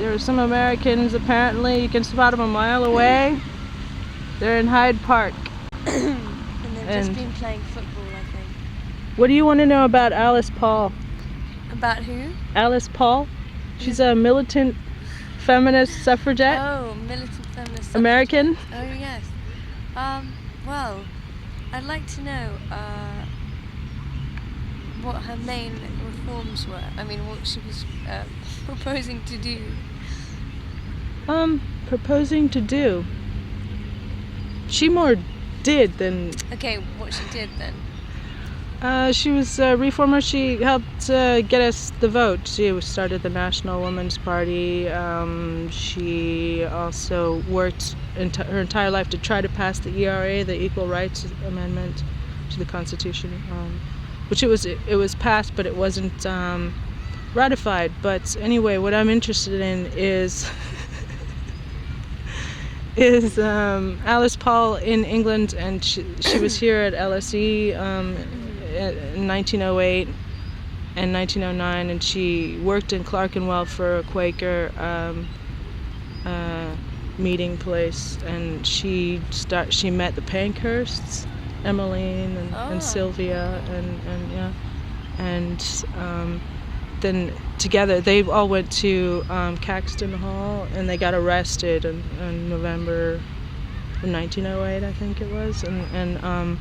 There are some Americans, apparently. You can spot them a mile away. They're in Hyde Park. And they've just been playing football, I think. What do you want to know about Alice Paul? About who? Alice Paul. She's a militant feminist suffragette. Oh, militant feminist suffragette. American. Oh, yes. Well, I'd like to know what her main reforms were. I mean, what she was proposing to do. Proposing to do. She more did than... Okay, what she did then? She was a reformer. She helped get us the vote. She started the National Women's Party. She also worked her entire life to try to pass the ERA, the Equal Rights Amendment to the Constitution, which it was passed, but it wasn't ratified. But anyway, what I'm interested in is Alice Paul in England, and she was here at LSE in 1908 and 1909, and she worked in Clerkenwell for a Quaker meeting place, and she met the Pankhursts, Emmeline and Sylvia, and then together they all went to Caxton Hall, and they got arrested in November of 1908, I think it was, and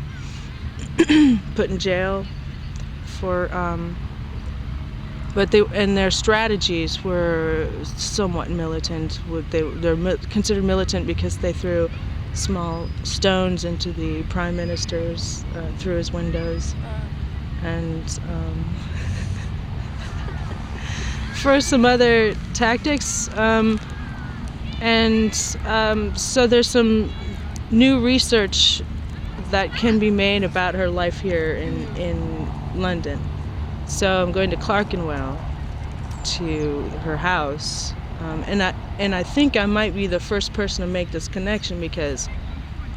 put in jail for but their strategies were somewhat militant. They're considered militant because they threw small stones into the prime minister's through his windows, and for some other tactics, so there's some new research that can be made about her life here in London. So I'm going to Clerkenwell, to her house, and I think I might be the first person to make this connection, because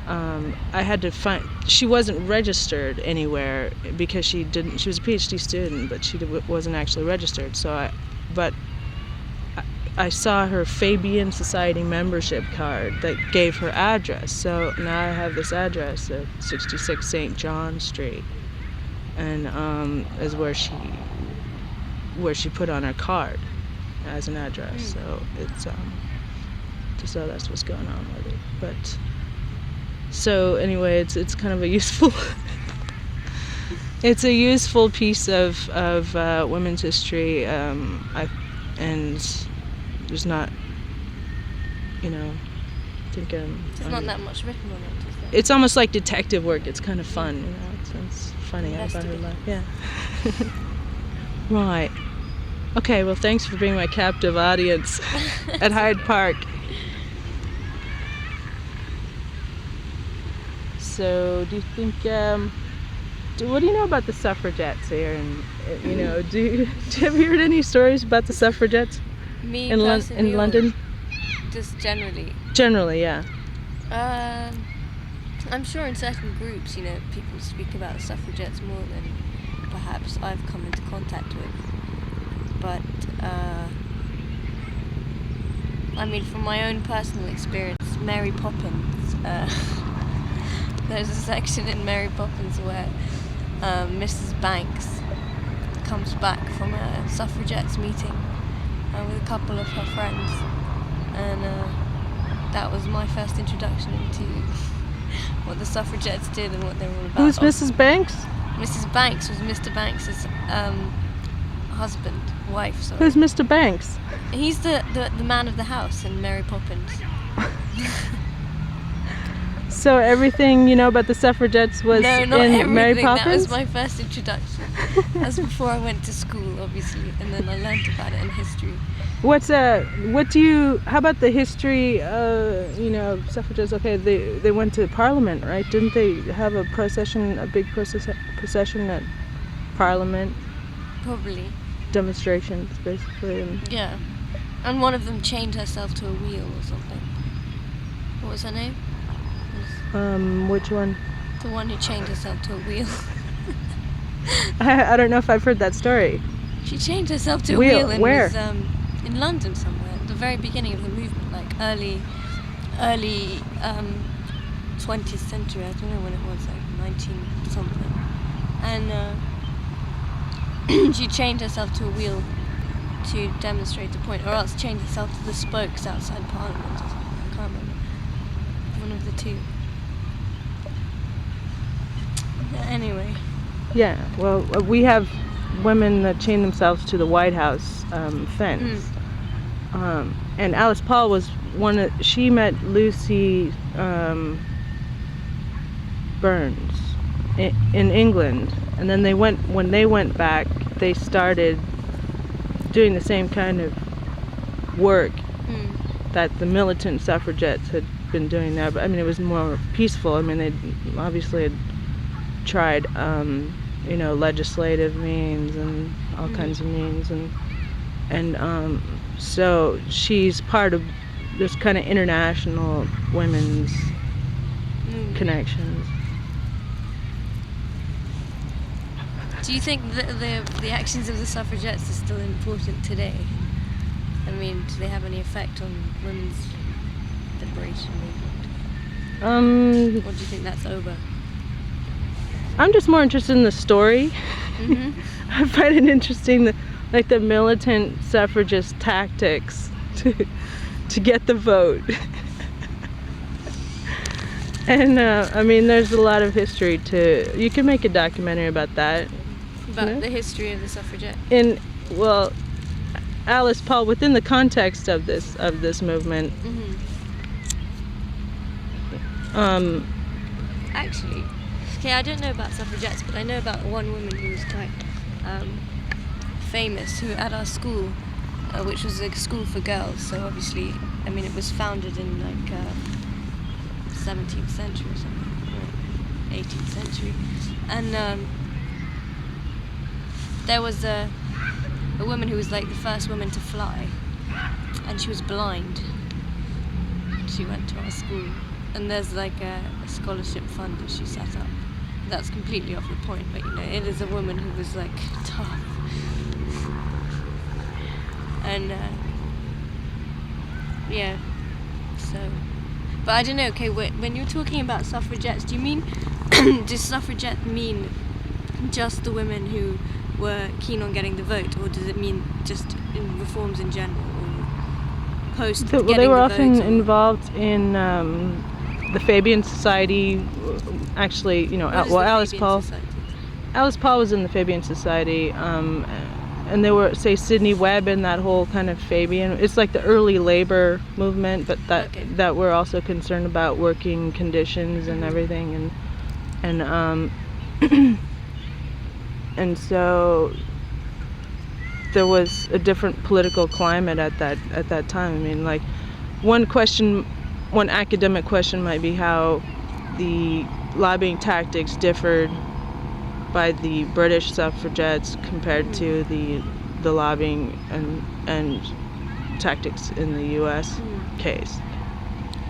I had to find, she wasn't registered anywhere because she was a PhD student, but she wasn't actually registered. But I saw her Fabian Society membership card that gave her address. So now I have this address at 66 St. John Street, and is where she put on her card as an address. So it's so that's what's going on with it. But so anyway, it's kind of a useful it's a useful piece of women's history. And there's not, I think there's not that much written on it, is there? It's almost like detective work. It's kind of fun, it's funny about her life. Yeah. Right. Okay, well, thanks for being my captive audience at Hyde Park. So, do you think, what do you know about the suffragettes here? And have you heard any stories about the suffragettes Me in London? Just generally? Generally, yeah. I'm sure in certain groups, people speak about the suffragettes more than perhaps I've come into contact with. But, from my own personal experience, Mary Poppins, there's a section in Mary Poppins where Mrs. Banks comes back from a suffragettes meeting with a couple of her friends, and that was my first introduction into what the suffragettes did and what they were all about. Who's Mrs. Banks? Mrs. Banks was Mr. Banks's wife. Sorry. Who's Mr. Banks? He's the man of the house in Mary Poppins. So everything you know about the suffragettes was in Mary Poppins? That was my first introduction. That's before I went to school, obviously, and then I learned about it in history. How about the history, suffragettes? Okay, they went to Parliament, right? Didn't they have a big procession at Parliament? Probably. Demonstrations, basically. Yeah. And one of them chained herself to a wheel or something. What was her name? Which one? The one who chained herself to a wheel. I don't know if I've heard that story. She chained herself to a wheel and where? was in London somewhere. The very beginning of the movement, like early 20th century. I don't know when it was, like 19 something. And she chained herself to a wheel to demonstrate the point, or else chained herself to the spokes outside Parliament or something. I can't remember. One of the two. Anyway. Yeah, well, we have women that chain themselves to the White House fence. And Alice Paul was she met Lucy Burns in England, and then when they went back, they started doing the same kind of work that the militant suffragettes had been doing there. But I mean, it was more peaceful. I mean, they obviously had tried legislative means and all kinds of means, and so she's part of this kind of international women's connections. Do you think the actions of the suffragettes are still important today? I mean, do they have any effect on women's liberation movement? Or do you think that's over? I'm just more interested in the story. I find it interesting that the militant suffragist tactics to get the vote. And I mean, there's a lot of history you can make a documentary about that. About the history of the suffragette. Alice Paul, within the context of this movement. Actually, okay, I don't know about suffragettes, but I know about one woman who was quite famous, who at our school, which was a school for girls. So obviously, I mean, it was founded in like 17th century or something, or 18th century, and there was a woman who was like the first woman to fly, and she was blind. She went to our school, and there's like a scholarship fund that she set up. That's completely off the point, but it is a woman who was like tough, and yeah, so. But I don't know, okay, when you're talking about suffragettes, do you mean, does suffragette mean just the women who were keen on getting the vote, or does it mean just in reforms in general, or post getting the vote? They were often involved in the Fabian Society, actually, Alice Paul. Alice Paul was in the Fabian Society, and they were, say, Sidney Webb and that whole kind of Fabian. It's like the early labor movement, but that we're also concerned about working conditions and everything, and so there was a different political climate at that time. I mean, like one academic question might be how the lobbying tactics differed by the British suffragettes compared to the lobbying and tactics in the U.S. case.